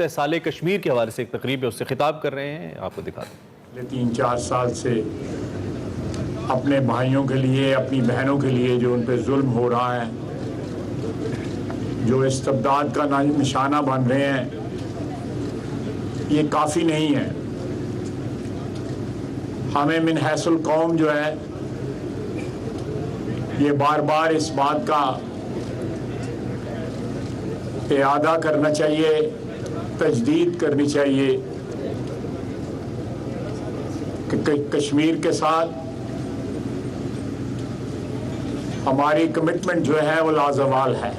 استحصال کشمیر کے حوالے سے ایک تقریب ہے، اس سے خطاب کر رہے ہیں، آپ کو دکھا دیں۔ 3-4 سال سے اپنے بھائیوں کے لیے، اپنی بہنوں کے لیے جو ان پہ ظلم ہو رہا ہے، جو استبداد کا نشانہ بن رہے ہیں، یہ کافی نہیں ہے۔ ہمیں من حیث القوم جو ہے یہ بار بار اس بات کا اعادہ کرنا چاہیے، تجدید کرنی چاہیے کہ کشمیر کے ساتھ ہماری کمٹمنٹ جو ہے وہ لازوال ہے،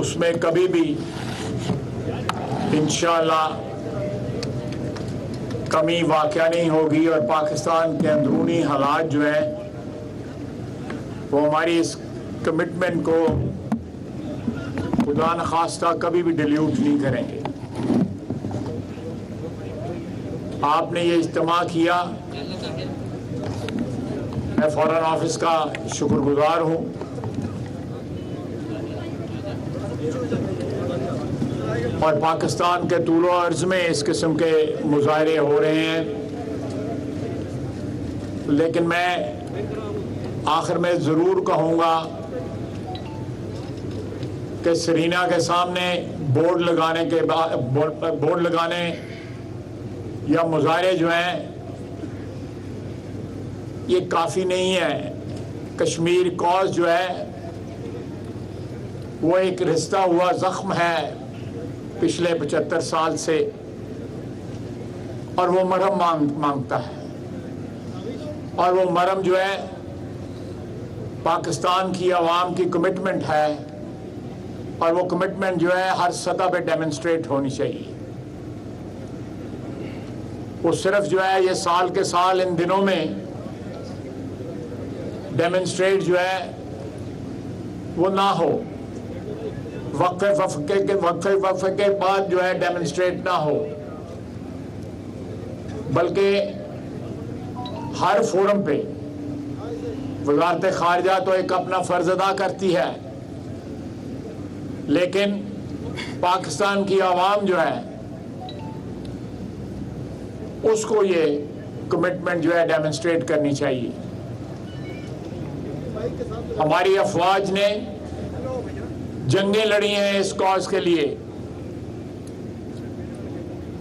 اس میں کبھی بھی انشاءاللہ کمی واقع نہیں ہوگی، اور پاکستان کے اندرونی حالات جو ہیں وہ ہماری اس کمٹمنٹ کو خدا نخواستہ کبھی بھی ڈیلیوٹ نہیں کریں گے۔ آپ نے یہ اجتماع کیا، میں فارن آفس کا شکر گزار ہوں۔ اور پاکستان کے طول و عرض میں اس قسم کے مظاہرے ہو رہے ہیں، لیکن میں آخر میں ضرور کہوں گا کہ سرینا کے سامنے بورڈ لگانے یا مظاہرے جو ہیں یہ کافی نہیں ہے۔ کشمیر کاز جو ہے وہ ایک رشتہ ہوا زخم ہے پچھلے 75 سال سے، اور وہ مرہم مانگتا ہے، اور وہ مرہم جو ہے پاکستان کی عوام کی کمٹمنٹ ہے، اور وہ کمٹمنٹ جو ہے ہر سطح پہ ڈیمنسٹریٹ ہونی چاہیے۔ وہ صرف جو ہے یہ سال کے سال ان دنوں میں ڈیمنسٹریٹ جو ہے وہ نہ ہو، وقفے کے بعد جو ہے ڈیمنسٹریٹ نہ ہو، بلکہ ہر فورم پہ وزارت خارجہ تو ایک اپنا فرض ادا کرتی ہے، لیکن پاکستان کی عوام جو ہے اس کو یہ کمٹمنٹ جو ہے ڈیمنسٹریٹ کرنی چاہیے۔ ہماری افواج نے جنگیں لڑی ہیں اس کاز کے لیے،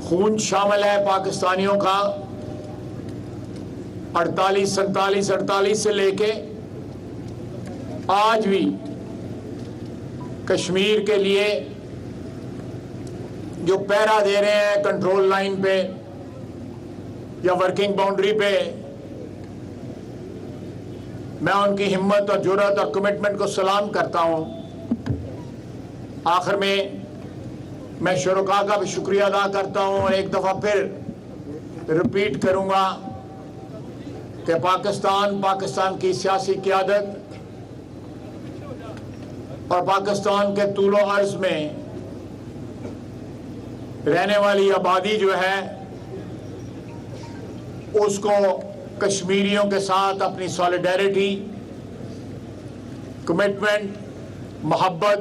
خون شامل ہے پاکستانیوں کا 48 سے لے کے آج بھی کشمیر کے لیے جو پہرا دے رہے ہیں کنٹرول لائن پہ یا ورکنگ باؤنڈری پہ۔ میں ان کی ہمت اور جرأت اور کمٹمنٹ کو سلام کرتا ہوں۔ آخر میں شرکاء کا بھی شکریہ ادا کرتا ہوں، اور ایک دفعہ پھر ریپیٹ کروں گا کہ پاکستان کی سیاسی قیادت اور پاکستان کے طول و عرض میں رہنے والی آبادی جو ہے اس کو کشمیریوں کے ساتھ اپنی سالیڈیرٹی، کمٹمنٹ، محبت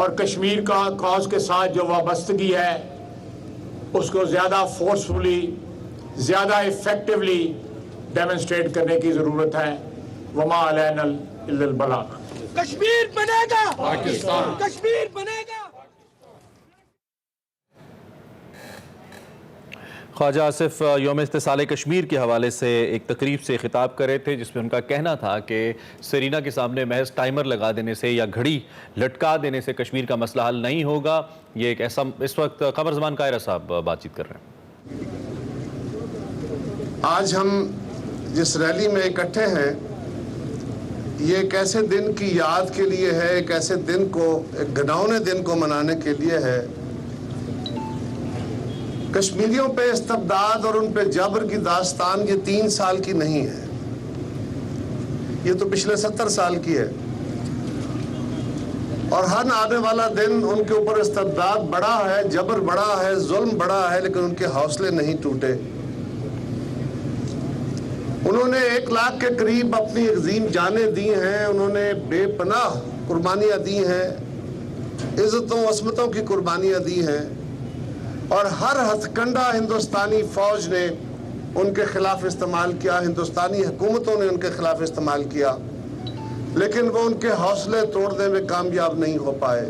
اور کشمیر کا کاز کے ساتھ جو وابستگی ہے اس کو زیادہ فورسفلی، زیادہ ایفیکٹولی ڈیمنسٹریٹ کرنے کی ضرورت ہے۔ وما علینا الا البلاغ۔ کشمیر بنے گا، پاکستان کشمیر بنے گا۔ خواجہ آصف یوم استحصال کشمیر کے حوالے سے ایک تقریب سے خطاب کر رہے تھے، جس میں ان کا کہنا تھا کہ سرینا کے سامنے محض ٹائمر لگا دینے سے یا گھڑی لٹکا دینے سے کشمیر کا مسئلہ حل نہیں ہوگا۔ یہ ایک ایسا، اس وقت قمر زمان قاہرہ صاحب بات چیت کر رہے ہیں۔ آج ہم جس ریلی میں اکٹھے ہیں یہ ایک ایسے دن کی یاد کے لیے ہے، ایک ایسے دن کو، ایک گھناؤنے دن کو منانے کے لیے ہے۔ کشمیریوں پہ استبداد اور ان پہ جبر کی داستان یہ 3 سال کی نہیں ہے، یہ تو پچھلے 70 سال کی ہے، اور ہر آنے والا دن ان کے اوپر استبداد بڑا ہے، جبر بڑا ہے، ظلم بڑا ہے، لیکن ان کے حوصلے نہیں ٹوٹے۔ انہوں نے 1 لاکھ کے قریب اپنی عظیم جانیں دی ہیں، انہوں نے بے پناہ قربانیاں دی ہیں، इज्जतों वस्मतों की कुर्बानियां दी हैं और हर हथकंडा हिंदुस्तानी फौज ने उनके खिलाफ इस्तेमाल किया, हिंदुस्तानी हुकूमतों ने उनके खिलाफ इस्तेमाल किया, लेकिन वो उनके हौसले तोड़ने में कामयाब नहीं हो पाए।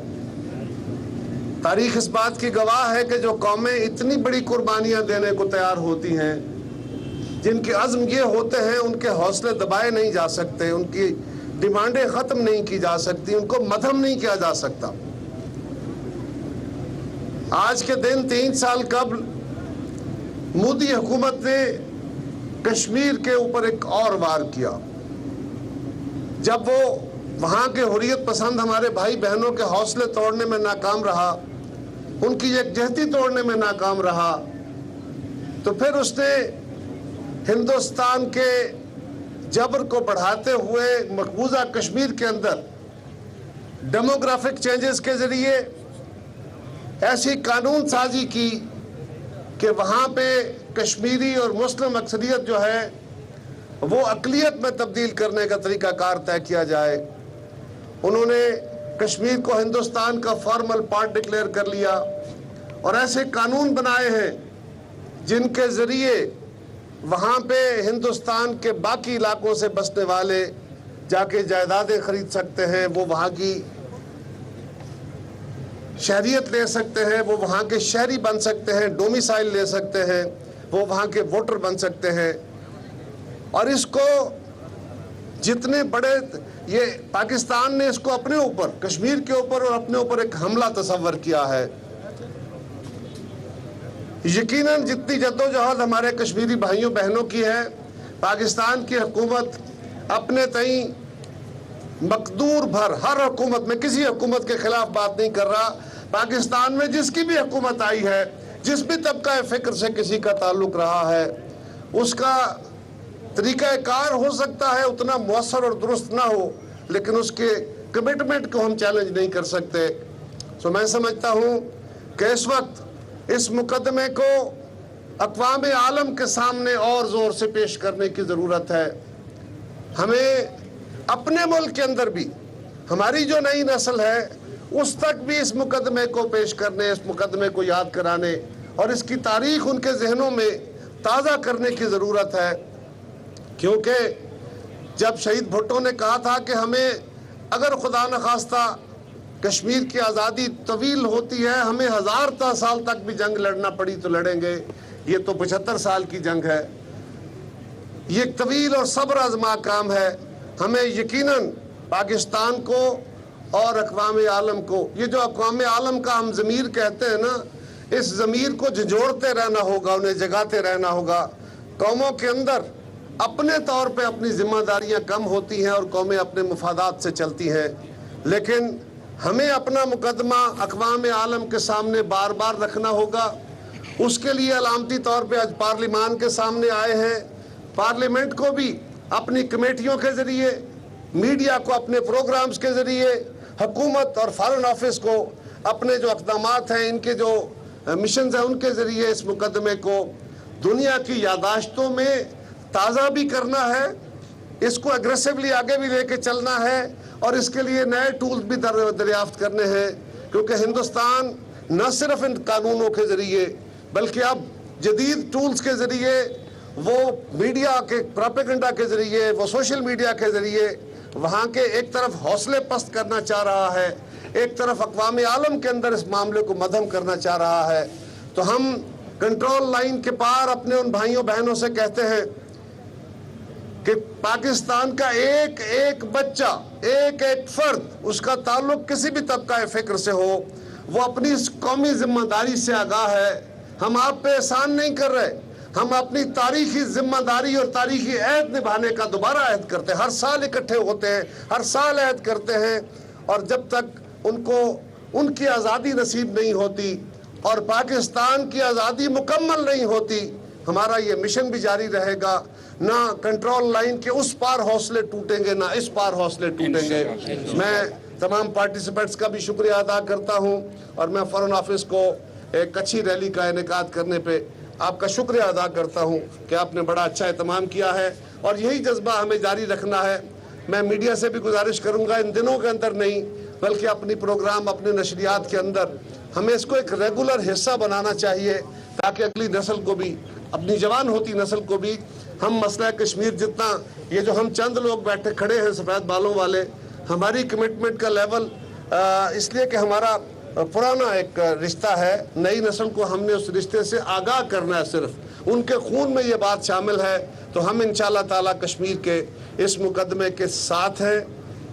तारीख इस बात की गवाह है कि जो कौमें इतनी बड़ी कुर्बानियां देने को तैयार होती हैं, जिनके अज़्म ये होते हैं, उनके हौसले दबाए नहीं जा सकते, उनकी डिमांडें ख़त्म नहीं की जा सकती, उनको मध्यम नहीं किया जा सकता। आज के दिन 3 साल कबल मोदी हुकूमत ने कश्मीर के ऊपर एक और वार किया, जब वो वहाँ के हुर्रियत पसंद हमारे भाई बहनों के हौसले तोड़ने में नाकाम रहा, उनकी यकजहती तोड़ने में नाकाम रहा, तो फिर उसने हिंदुस्तान के जबर को बढ़ाते हुए मकबूजा कश्मीर के अंदर डेमोग्राफिक चेंजेस के जरिए ऐसी कानून साजी की कि वहाँ पे कश्मीरी और मुस्लिम अक्सरियत जो है वो अक़लियत में तब्दील करने का तरीक़ाकार तय किया जाए। उन्होंने कश्मीर को हिंदुस्तान का फॉर्मल पार्ट डिक्लेयर कर लिया और ऐसे कानून बनाए हैं जिनके ज़रिए वहाँ पे हिंदुस्तान के बाकी इलाकों से बसने वाले जाके जायदादें ख़रीद सकते हैं, वो वहाँ की शहरियत ले सकते हैं, वो वहाँ के शहरी बन सकते हैं, डोमिसाइल ले सकते हैं, वो वहाँ के वोटर बन सकते हैं। और इसको जितने बड़े ये पाकिस्तान ने इसको अपने ऊपर, कश्मीर के ऊपर और अपने ऊपर एक हमला तस्वर किया है। यकीनन जितनी जद्दोजहद हमारे कश्मीरी भाइयों बहनों की है, पाकिस्तान की हुकूमत अपने तई मकदूर भर, हर हुकूमत में किसी हुकूमत के खिलाफ बात नहीं कर रहा, पाकिस्तान में जिसकी भी हुकूमत आई है, जिस भी तबका फ़िक्र से किसी का ताल्लुक रहा है, उसका तरीक़ाकार हो सकता है उतना मुअस्सर और दुरुस्त ना हो, लेकिन उसके कमिटमेंट को हम चैलेंज नहीं कर सकते। सो मैं समझता हूँ कि इस वक्त इस मुकदमे को अक़वाम आलम के सामने और ज़ोर से पेश करने की ज़रूरत है। हमें अपने मुल्क के अंदर भी हमारी जो नई नस्ल है उस तक भी इस मुकदमे को पेश करने, इस मुकदमे को याद कराने और इसकी तारीख़ उनके जहनों में ताज़ा करने की ज़रूरत है। क्योंकि जब शहीद भुट्टो ने कहा था कि हमें अगर खुदा न खास्ता कश्मीर की आज़ादी तवील होती है, हमें 1000 साल तक भी जंग लड़ना पड़ी तो लड़ेंगे, ये तो 75 साल की जंग है, ये तवील और सब्र आज़मा काम है। हमें यकीनन पाकिस्तान को और अक़वाम आलम को, ये जो अक़वाम आलम का हम ज़मीर कहते हैं ना, इस ज़मीर को झंझोड़ते रहना होगा, उन्हें जगाते रहना होगा। कौमों के अंदर अपने तौर पे अपनी ज़िम्मेदारियाँ कम होती हैं और कौमें अपने मफादात से चलती हैं, लेकिन हमें अपना मुकदमा अक़वाम आलम के सामने बार बार रखना होगा। उसके लिए अलामती तौर पे आज पार्लिमान के सामने आए हैं। पार्लियामेंट को भी अपनी कमेटियों के ज़रिए, मीडिया को अपने प्रोग्राम्स के ज़रिए, हुकूमत और फॉरेन ऑफिस को अपने जो इक़दामात हैं, इनके जो मिशंस हैं, उनके ज़रिए इस मुकदमे को दुनिया की यादाश्तों में ताज़ा भी करना है, इसको एग्रेसिवली आगे भी लेके चलना है और इसके लिए नए टूल्स भी दरियाफ्त करने हैं। क्योंकि हिंदुस्तान न सिर्फ इन कानूनों के ज़रिए बल्कि अब जदीद टूल्स के ज़रिए, वो मीडिया के प्रोपेगेंडा के ज़रिए, वो सोशल मीडिया के ज़रिए वहाँ के एक तरफ हौसले पस्त करना चाह रहा है, एक तरफ अक़वाम आलम के अंदर इस मामले को मध्यम करना चाह रहा है। तो हम कंट्रोल लाइन के पार अपने उन भाइयों बहनों से कहते हैं कि पाकिस्तान का एक एक बच्चा, एक एक फर्द, उसका ताल्लुक किसी भी तबका फ़िक्र से हो, वो अपनी इस कौमी जिम्मेदारी से आगाह है। हम आप पे एहसान नहीं कर रहे, हम अपनी तारीखी जिम्मेदारी और तारीखी अहद निभाने का दोबारा अहद करते हैं। हर साल इकट्ठे होते हैं, हर साल अहद करते हैं, और जब तक उनको उनकी आज़ादी नसीब नहीं होती और पाकिस्तान की आज़ादी मुकम्मल नहीं होती, हमारा ये मिशन भी जारी रहेगा। ना कंट्रोल लाइन के उस पार हौसले टूटेंगे, ना इस पार हौसले टूटेंगे। मैं तमाम पार्टिसिपेंट्स का भी शुक्रिया अदा करता हूँ और मैं फॉरेन ऑफिस को एक अच्छी रैली का इनेकाद करने पे आपका शुक्रिया अदा करता हूँ कि आपने बड़ा अच्छा एहतमाम किया है और यही जज्बा हमें जारी रखना है। मैं मीडिया से भी गुजारिश करूँगा, इन दिनों के अंदर नहीं, बल्कि अपनी प्रोग्राम अपने नशरियात के अंदर हमें इसको एक रेगुलर हिस्सा बनाना चाहिए, ताकि अगली नस्ल को भी, अपनी जवान होती नस्ल को भी हम मसला कश्मीर जितना, ये जो हम चंद लोग बैठे खड़े हैं सफ़ेद बालों वाले, हमारी कमिटमेंट का लेवल इसलिए कि हमारा पुराना एक रिश्ता है, नई नस्ल को हमने उस रिश्ते से आगाह करना है, सिर्फ उनके खून में ये बात शामिल है। तो हम इंशाअल्लाह ताला कश्मीर के इस मुकदमे के साथ हैं,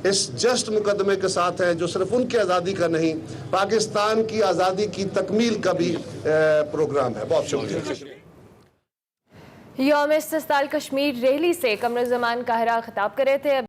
इस जस्ट मुकदमे के साथ हैं जो सिर्फ उनकी आज़ादी का नहीं, पाकिस्तान की आज़ादी की तकमील का भी प्रोग्राम है। बहुत शुक्रिया। यौम इस्तिक़लाल कश्मीर रैली से कमरुज़्ज़मान काहिरा खिताब कर रहे थे।